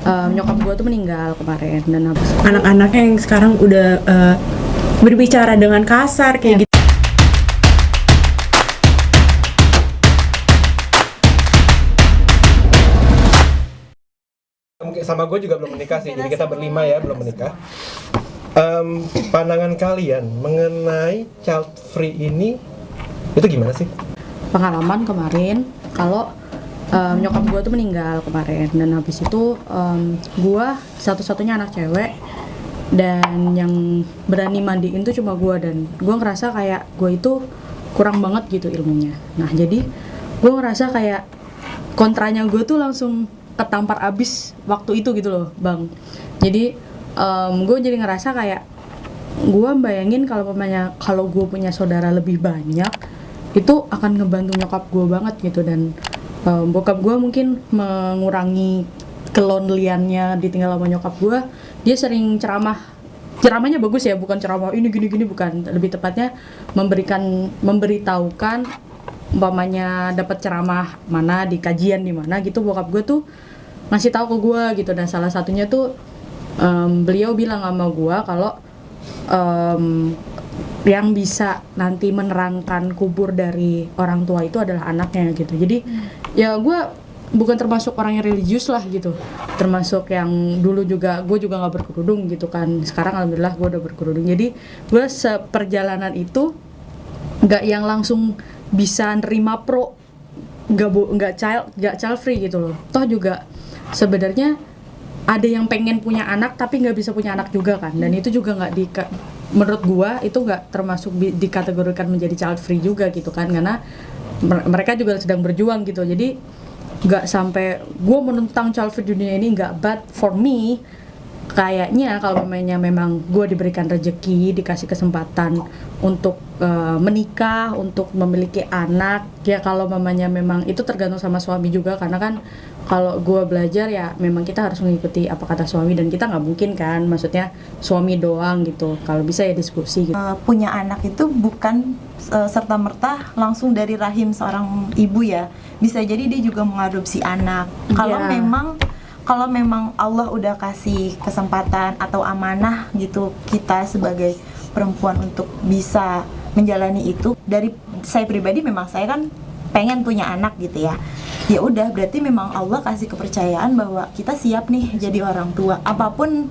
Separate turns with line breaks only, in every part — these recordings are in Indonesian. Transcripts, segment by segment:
Nyokap gue tuh meninggal kemarin dan habis
Anak-anaknya yang sekarang udah berbicara dengan kasar kayak gitu.
Sama gue juga belum menikah sih, jadi kita berlima ya belum menikah. Pandangan kalian mengenai child free ini itu gimana sih?
pengalaman kemarin kalau nyokap gue tuh meninggal kemarin dan habis itu gue satu-satunya anak cewek dan yang berani mandiin tuh cuma gue, dan gue ngerasa kayak gue itu kurang banget gitu ilmunya. Nah jadi gue ngerasa kayak kontranya gue tuh langsung ketampar abis waktu itu gitu loh bang. Jadi gue jadi ngerasa kayak gue bayangin kalau gue punya saudara lebih banyak itu akan ngebantu nyokap gue banget gitu, dan bokap gue mungkin mengurangi keloneliannya ditinggal sama nyokap gue. Dia sering ceramahnya bagus ya, bukan ceramah ini gini bukan, lebih tepatnya memberitahukan umpamanya dapat ceramah mana di kajian di mana gitu, bokap gue tuh ngasih tahu ke gue gitu. Dan salah satunya tuh beliau bilang sama gue kalau yang bisa nanti menerangkan kubur dari orang tua itu adalah anaknya gitu. Jadi ya gue bukan termasuk orang yang religius lah gitu, termasuk yang dulu juga gue juga nggak berkerudung gitu kan. Sekarang alhamdulillah gue udah berkerudung. Jadi gue seperjalanan itu nggak yang langsung bisa nerima pro, nggak child free gitu loh. Toh juga sebenarnya ada yang pengen punya anak tapi nggak bisa punya anak juga kan, dan itu juga nggak menurut gua itu nggak termasuk dikategorikan menjadi child free juga gitu kan, karena mereka juga sedang berjuang gitu. Jadi nggak sampai gua menentang child free dunia ini, nggak, but for me kayaknya kalau memang gue diberikan rezeki, dikasih kesempatan untuk menikah, untuk memiliki anak, ya kalau memang itu tergantung sama suami juga, karena kan kalau gue belajar ya memang kita harus mengikuti apa kata suami, dan kita nggak mungkin kan maksudnya suami doang gitu, kalau bisa ya diskusi gitu.
Punya anak itu bukan serta-merta langsung dari rahim seorang ibu ya, bisa jadi dia juga mengadopsi anak. Kalau memang Allah udah kasih kesempatan atau amanah gitu kita sebagai perempuan untuk bisa menjalani itu. Dari saya pribadi memang saya kan pengen punya anak gitu ya. Ya udah, berarti memang Allah kasih kepercayaan bahwa kita siap nih jadi orang tua. Apapun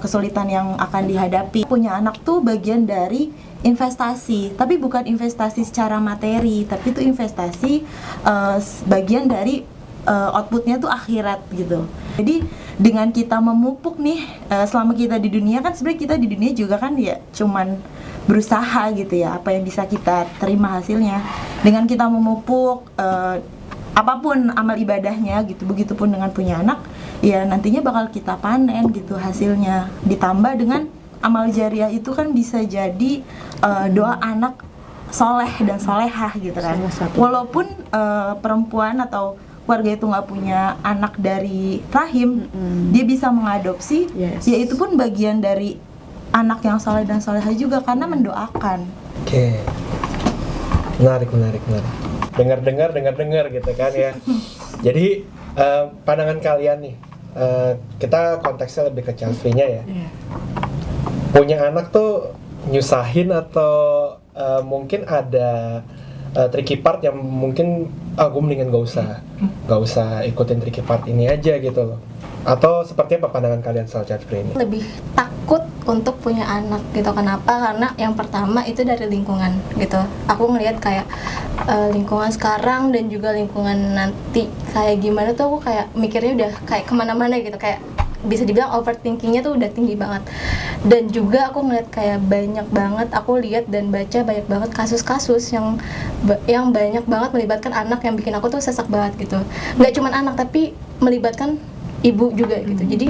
kesulitan yang akan dihadapi. Punya anak tuh bagian dari investasi, tapi bukan investasi secara materi, tapi itu investasi bagian dari outputnya tuh akhirat gitu. Jadi dengan kita memupuk nih selama kita di dunia kan, sebenarnya kita di dunia juga kan ya cuman berusaha gitu ya, apa yang bisa kita terima hasilnya. Dengan kita memupuk apapun amal ibadahnya gitu, begitupun dengan punya anak, ya nantinya bakal kita panen gitu hasilnya. Ditambah dengan amal jariah itu kan bisa jadi doa anak soleh dan solehah gitu kan. Walaupun perempuan atau keluarga itu nggak punya anak dari rahim, dia bisa mengadopsi, ya itu pun bagian dari anak yang soleh dan solehah juga, karena mendoakan.
Oke. Menarik. Dengar gitu kan ya. Jadi pandangan kalian nih, kita konteksnya lebih ke child free-nya ya. Punya anak tuh nyusahin atau mungkin ada tricky part yang mungkin gue mendingan gak usah ikutin tricky part ini aja gitu loh. Atau seperti apa pandangan kalian soal child free ini?
Lebih takut untuk punya anak gitu. Kenapa? Karena yang pertama itu dari lingkungan gitu. Aku ngelihat kayak lingkungan sekarang dan juga lingkungan nanti kayak gimana tuh, aku kayak mikirnya udah kayak kemana-mana gitu, kayak bisa dibilang overthinkingnya tuh udah tinggi banget. Dan juga aku ngeliat kayak banyak banget, aku lihat dan baca banyak banget kasus-kasus yang banyak banget melibatkan anak, yang bikin aku tuh sesak banget gitu. Nggak cuma anak tapi melibatkan ibu juga gitu. Jadi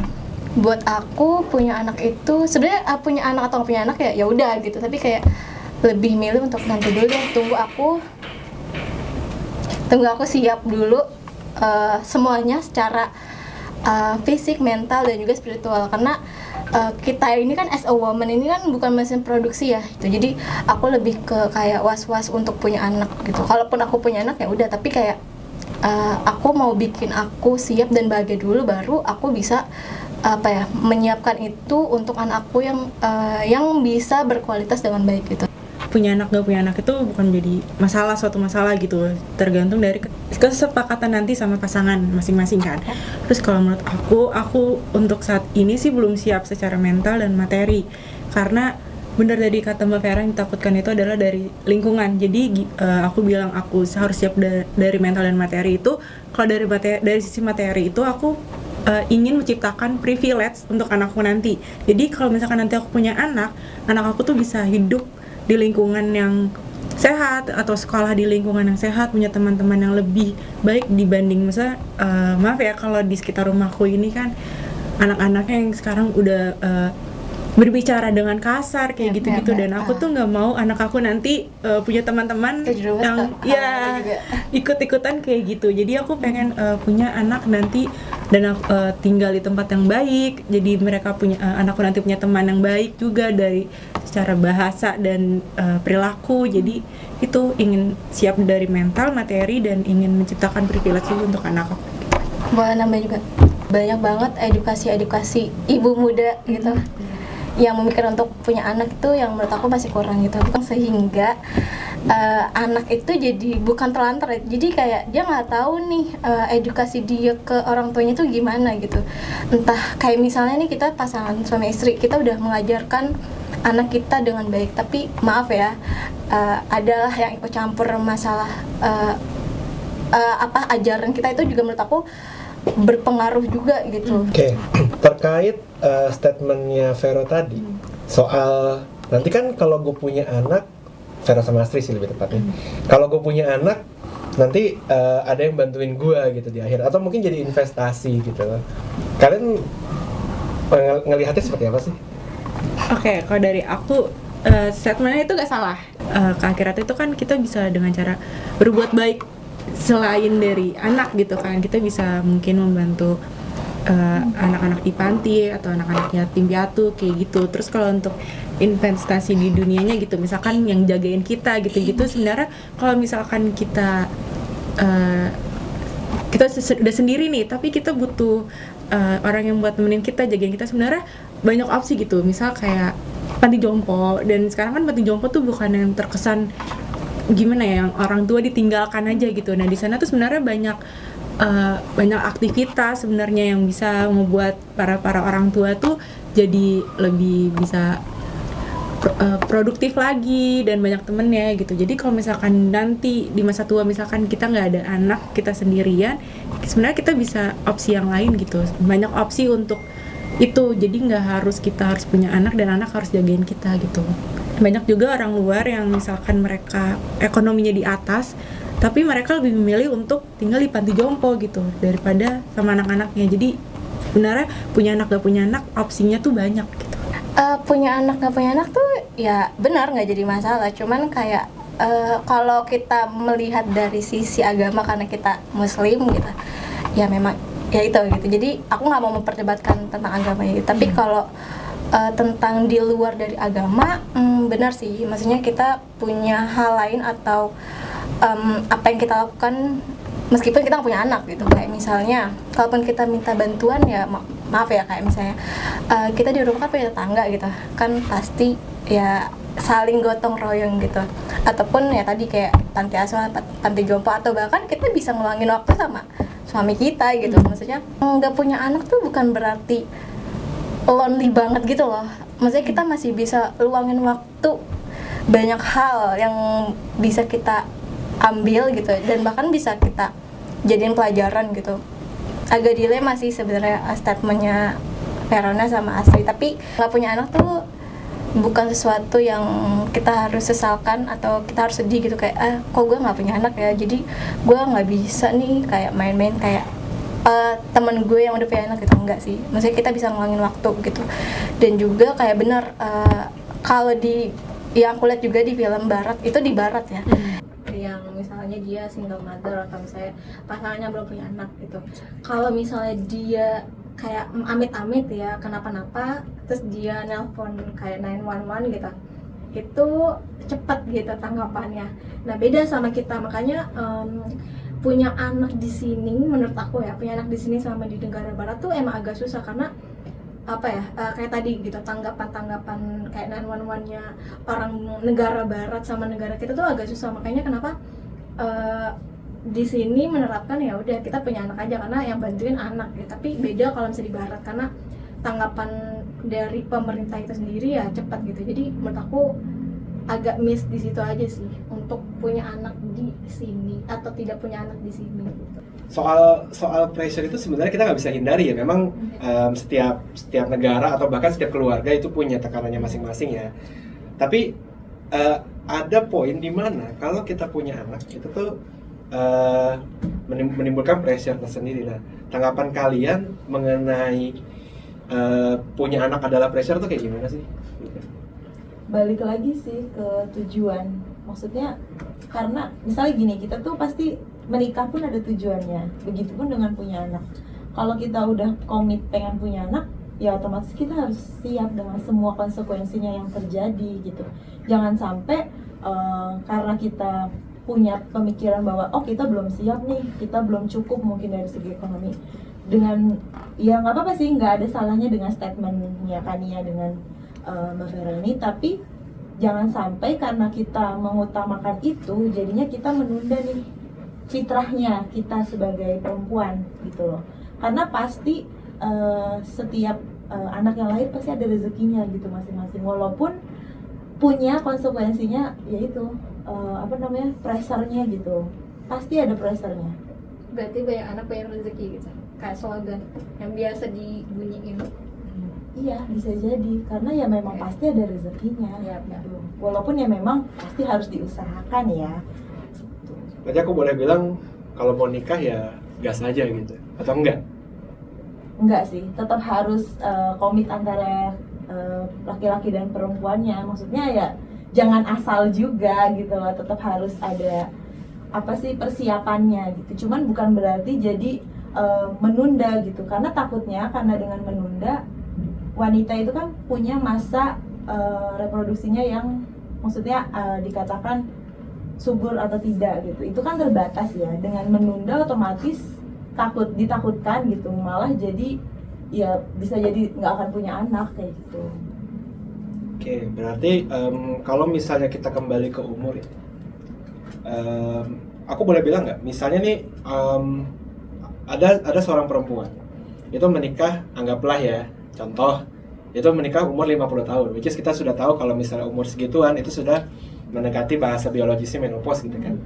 buat aku punya anak itu sebenarnya punya anak atau nggak punya anak ya udah gitu, tapi kayak lebih milih untuk nanti dulu deh, tunggu aku siap dulu semuanya secara fisik, mental, dan juga spiritual. Karena kita ini kan as a woman ini kan bukan mesin produksi ya gitu. Jadi aku lebih ke kayak was-was untuk punya anak gitu. Kalaupun aku punya anak ya udah, tapi kayak aku mau bikin aku siap dan bahagia dulu, baru aku bisa menyiapkan itu untuk anakku yang bisa berkualitas dengan baik gitu.
Punya anak gak punya anak itu bukan jadi suatu masalah gitu, tergantung dari kesepakatan nanti sama pasangan masing-masing kan. Terus kalau menurut aku untuk saat ini sih belum siap secara mental dan materi, karena benar tadi kata Mbak Vera, yang ditakutkan itu adalah dari lingkungan. Jadi aku bilang aku harus siap dari mental dan materi itu. Kalau dari sisi materi itu aku ingin menciptakan privilege untuk anakku nanti. Jadi kalau misalkan nanti aku punya anak aku tuh bisa hidup di lingkungan yang sehat atau sekolah di lingkungan yang sehat, punya teman-teman yang lebih baik dibanding misalnya maaf ya kalau di sekitar rumahku ini kan anak-anaknya yang sekarang udah berbicara dengan kasar kayak gitu-gitu, dan aku tuh nggak mau anak aku nanti punya teman-teman yang ikut-ikutan kayak gitu. Jadi aku pengen punya anak nanti dan aku tinggal di tempat yang baik, jadi mereka anakku nanti punya teman yang baik juga dari secara bahasa dan perilaku. Jadi itu ingin siap dari mental, materi, dan ingin menciptakan privilege juga untuk anak aku.
Boleh nambah juga, banyak banget edukasi ibu muda gitu yang memikirkan untuk punya anak itu yang menurut aku masih kurang gitu, sehingga anak itu jadi bukan terlantar, jadi kayak dia nggak tahu nih edukasi dia ke orang tuanya itu gimana gitu. Entah kayak misalnya nih kita pasangan suami istri, kita udah mengajarkan anak kita dengan baik, tapi maaf ya adalah yang ikut campur masalah ajaran kita itu juga menurut aku berpengaruh juga gitu.
Oke. Terkait statementnya Vero tadi soal nanti kan kalau gue punya anak, Vero sama Astri sih lebih tepatnya, kalau gue punya anak nanti ada yang bantuin gue gitu di akhir, atau mungkin jadi investasi gitu. Kalian ngelihatnya seperti apa sih?
Oke, kalau dari aku statementnya itu gak salah. Ke akhirat itu kan kita bisa dengan cara berbuat baik selain dari anak gitu kan. Kita bisa mungkin membantu anak-anak di panti atau anak-anak yatim piatu kayak gitu. Terus kalau untuk investasi di dunianya gitu, misalkan yang jagain kita gitu-gitu, sebenarnya kalau misalkan kita udah sendiri nih, tapi kita butuh orang yang buat nemenin kita, jagain kita, sebenarnya banyak opsi gitu. Misal kayak panti jompo, dan sekarang kan panti jompo tuh bukan yang terkesan gimana ya, yang orang tua ditinggalkan aja gitu. Nah di sana tuh sebenarnya banyak aktivitas sebenarnya yang bisa membuat para orang tua tuh jadi lebih bisa produktif lagi dan banyak temennya gitu. Jadi kalau misalkan nanti di masa tua misalkan kita nggak ada anak, kita sendirian, sebenarnya kita bisa opsi yang lain gitu. Banyak opsi untuk itu, jadi nggak harus kita harus punya anak dan anak harus jagain kita gitu. Banyak juga orang luar yang misalkan mereka ekonominya di atas, tapi mereka lebih memilih untuk tinggal di panti jompo gitu daripada sama anak-anaknya. Jadi sebenarnya punya anak gak punya anak opsinya tuh banyak gitu.
Punya anak gak punya anak tuh ya benar, nggak jadi masalah. Cuman kayak kalau kita melihat dari sisi agama, karena kita muslim gitu, ya memang ya itu gitu. Jadi aku nggak mau memperdebatkan tentang agama gitu. Tapi kalau tentang di luar dari agama, benar sih. Maksudnya kita punya hal lain atau apa yang kita lakukan meskipun kita nggak punya anak gitu. Kayak misalnya kalaupun kita minta bantuan ya maaf ya, kayak misalnya kita di rumah kan punya tetangga gitu kan, pasti ya saling gotong royong gitu. Ataupun ya tadi kayak panti asuhan, panti jompo, atau bahkan kita bisa ngeluangin waktu sama suami kita gitu. Maksudnya nggak punya anak tuh bukan berarti lonely banget gitu loh. Maksudnya kita masih bisa luangin waktu, banyak hal yang bisa kita ambil gitu, dan bahkan bisa kita jadiin pelajaran gitu. Agak dilema sih sebenarnya statementnya Verona sama Astri, tapi nggak punya anak tuh bukan sesuatu yang kita harus sesalkan atau kita harus sedih gitu, kayak kok gue nggak punya anak ya, jadi gue nggak bisa nih kayak main-main kayak temen gue yang udah punya anak gitu. Enggak sih, maksudnya kita bisa ngulangin waktu gitu. Dan juga kayak bener kalau yang aku lihat juga di film barat, itu di barat ya, yang misalnya dia single mother atau misalnya pasangannya belum punya anak gitu, kalau misalnya dia kayak amit-amit ya kenapa-napa, terus dia nelpon kayak 911 gitu, itu cepat gitu tanggapannya. Nah beda sama kita, makanya punya anak di sini, menurut aku ya, punya anak di sini sama di negara barat tuh emang agak susah karena apa ya, kayak tadi gitu, tanggapan kayak 911-nya orang negara barat sama negara kita tuh agak susah. Makanya kenapa di sini menerapkan ya udah kita punya anak aja karena yang bantuin anak ya. Tapi beda kalau misalnya di barat karena tanggapan dari pemerintah itu sendiri ya cepat gitu. Jadi menurut aku agak miss di situ aja sih untuk punya anak di sini atau tidak punya anak di sini gitu.
Soal pressure itu sebenarnya kita nggak bisa hindari ya. Memang setiap negara atau bahkan setiap keluarga itu punya tekanannya masing-masing ya. Tapi ada poin di mana kalau kita punya anak itu tuh menimbulkan pressure tersendiri. Nah, tanggapan kalian mengenai punya anak adalah pressure tuh kayak gimana sih?
Balik lagi sih ke tujuan. Maksudnya karena misalnya gini, kita tuh pasti menikah pun ada tujuannya. Begitupun dengan punya anak. Kalau kita udah komit pengen punya anak, ya otomatis kita harus siap dengan semua konsekuensinya yang terjadi gitu. Jangan sampai karena kita punya pemikiran bahwa oh kita belum siap nih, kita belum cukup mungkin dari segi ekonomi. Dengan ya nggak apa-apa sih, nggak ada salahnya dengan statementnya Kania dengan Mbak Vera ini, tapi jangan sampai karena kita mengutamakan itu jadinya kita menunda nih fitrahnya kita sebagai perempuan gitu loh. Karena pasti setiap anak yang lahir pasti ada rezekinya gitu masing-masing, walaupun punya konsekuensinya yaitu pressure-nya gitu, pasti ada pressure-nya.
Berarti banyak anak banyak rezeki gitu, kayak slogan yang biasa dibunyiin.
Iya, bisa jadi karena ya memang pasti ada rezekinya gitu. Walaupun ya memang pasti harus diusahakan ya.
Berarti aku boleh bilang kalau mau nikah ya gas aja gitu, atau enggak?
Enggak sih, tetap harus komit antara laki-laki dan perempuannya. Maksudnya ya jangan asal juga gitu loh, tetap harus ada persiapannya gitu. Cuman bukan berarti jadi menunda gitu, karena takutnya karena dengan menunda wanita itu kan punya masa reproduksinya yang maksudnya dikatakan subur atau tidak gitu. Itu kan terbatas ya. Dengan menunda otomatis ditakutkan gitu, malah jadi ya bisa jadi nggak akan punya anak kayak gitu.
Oke, berarti kalau misalnya kita kembali ke umur ya, aku boleh bilang nggak? Misalnya nih ada seorang perempuan itu menikah, anggaplah ya, contoh itu menikah umur 50 tahun, which is kita sudah tahu kalau misalnya umur segituan itu sudah mendekati bahasa biologisnya menopause gitu kan.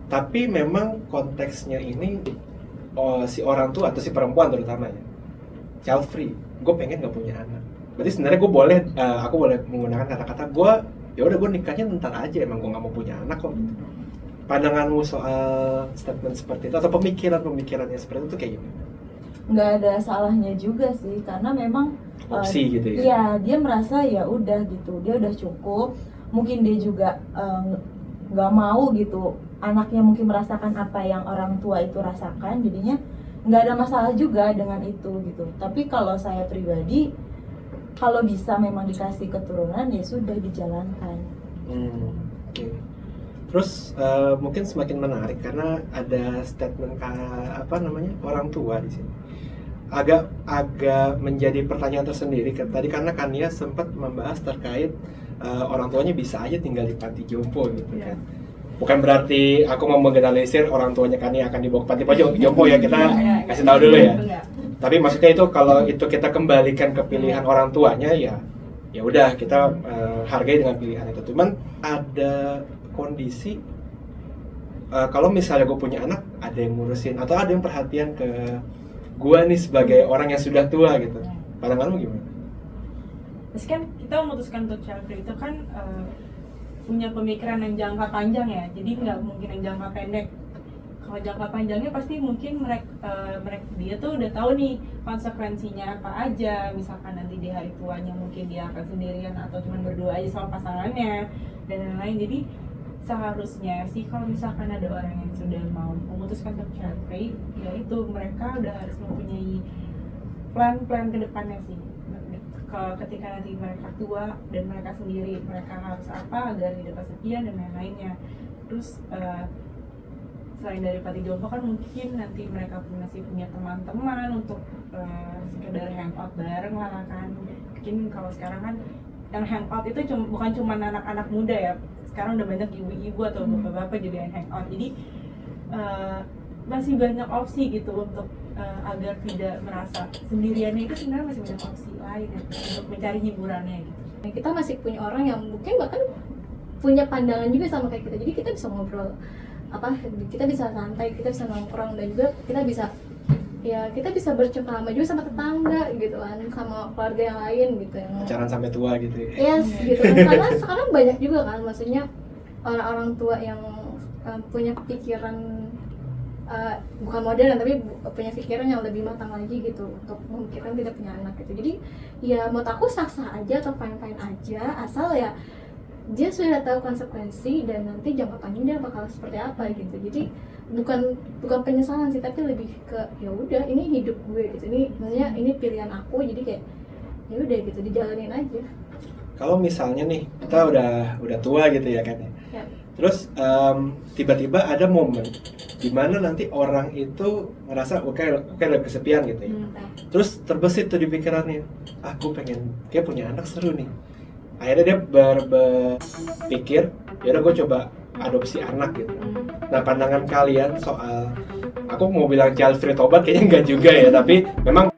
Tapi memang konteksnya ini si orang tua atau si perempuan terutama ya, child free, gue pengen nggak punya anak. Berarti sebenarnya aku boleh menggunakan kata-kata gue, ya udah gue nikahnya ntar aja, emang gue nggak mau punya anak kok gitu. Pandanganmu soal statement seperti itu atau pemikirannya seperti itu kayak gimana?
Nggak ada salahnya juga sih, karena memang
opsi gitu ya.
Iya, dia merasa ya udah gitu, dia udah cukup. Mungkin dia juga nggak mau gitu anaknya mungkin merasakan apa yang orang tua itu rasakan, jadinya nggak ada masalah juga dengan itu gitu. Tapi kalau saya pribadi, kalau bisa memang dikasih keturunan ya sudah dijalankan.
Okay. Terus mungkin semakin menarik karena ada statement orang tua di sini. Agak menjadi pertanyaan tersendiri tadi karena Kania sempat membahas terkait orang tuanya bisa aja tinggal di panti jompo gitu kan. Bukan berarti aku mau menggeneralisir orang tuanya Kania akan dibawa ke panti jompo ya, kita kasih tahu dulu ya. Tapi maksudnya itu kalau itu kita kembalikan ke pilihan orang tuanya ya udah kita hargai dengan pilihan itu. Cuman ada kondisi kalau misalnya gue punya anak, ada yang ngurusin atau ada yang perhatian ke gue nih sebagai orang yang sudah tua gitu. Pandanganmu gimana?
Terus kan kita memutuskan untuk child free itu kan punya pemikiran yang jangka panjang ya, jadi nggak mungkin yang jangka pendek. Kalau jangka panjangnya pasti mungkin mereka dia tuh udah tahu nih konsekuensinya apa aja. Misalkan nanti di hari tuanya mungkin dia akan sendirian atau cuma berdua aja sama pasangannya dan lain-lain. Jadi seharusnya sih kalau misalkan ada orang yang sudah mau memutuskan untuk child free, ya itu mereka udah harus mempunyai plan-plan ke depannya sih. Ketika nanti mereka tua dan mereka sendiri, mereka harus apa agar hidup kesepian dan lain-lainnya. Terus selain dari panti jompo kan mungkin nanti mereka masih punya teman-teman untuk sekedar hangout bareng lah kan. Mungkin kalau sekarang kan yang hangout itu bukan cuma anak-anak muda ya, sekarang udah banyak ibu-ibu atau bapak-bapak jadi yang hangout. Jadi masih banyak opsi gitu untuk agar tidak merasa sendiriannya, itu sebenarnya masih banyak opsi lain ya, untuk mencari hiburannya gitu.
Kita masih punya orang yang mungkin bahkan punya pandangan juga sama kayak kita, jadi kita bisa ngobrol kita bisa santai, kita bisa nongkrong, dan juga kita bisa bercengkrama juga sama tetangga gitu kan, sama keluarga yang lain gitu yang
pacaran sampai tua gitu ya.
yes gitu kan. Karena sekarang banyak juga kan, maksudnya orang-orang tua yang punya pikiran bukan modern tapi punya pikiran yang lebih matang lagi gitu untuk memikirkan tidak punya anak gitu. Jadi ya menurut aku sah-sah aja atau fine-fine aja, asal ya dia sudah tahu konsekuensi dan nanti jangka panjang dia bakal seperti apa gitu. Jadi bukan penyesalan sih, tapi lebih ke ya udah ini hidup gue gitu, ini maksudnya ini pilihan aku, jadi kayak ya udah gitu dijalanin aja.
Kalau misalnya nih kita udah tua gitu ya kan ya. Terus tiba-tiba ada momen dimana nanti orang itu ngerasa oke udah kesepian gitu ya. Terus terbesit tuh di pikirannya, aku pengen kayak punya anak seru nih. Akhirnya dia berpikir, ya udah gue coba adopsi anak gitu. Nah pandangan kalian soal, aku mau bilang child free tobat kayaknya enggak juga ya, tapi memang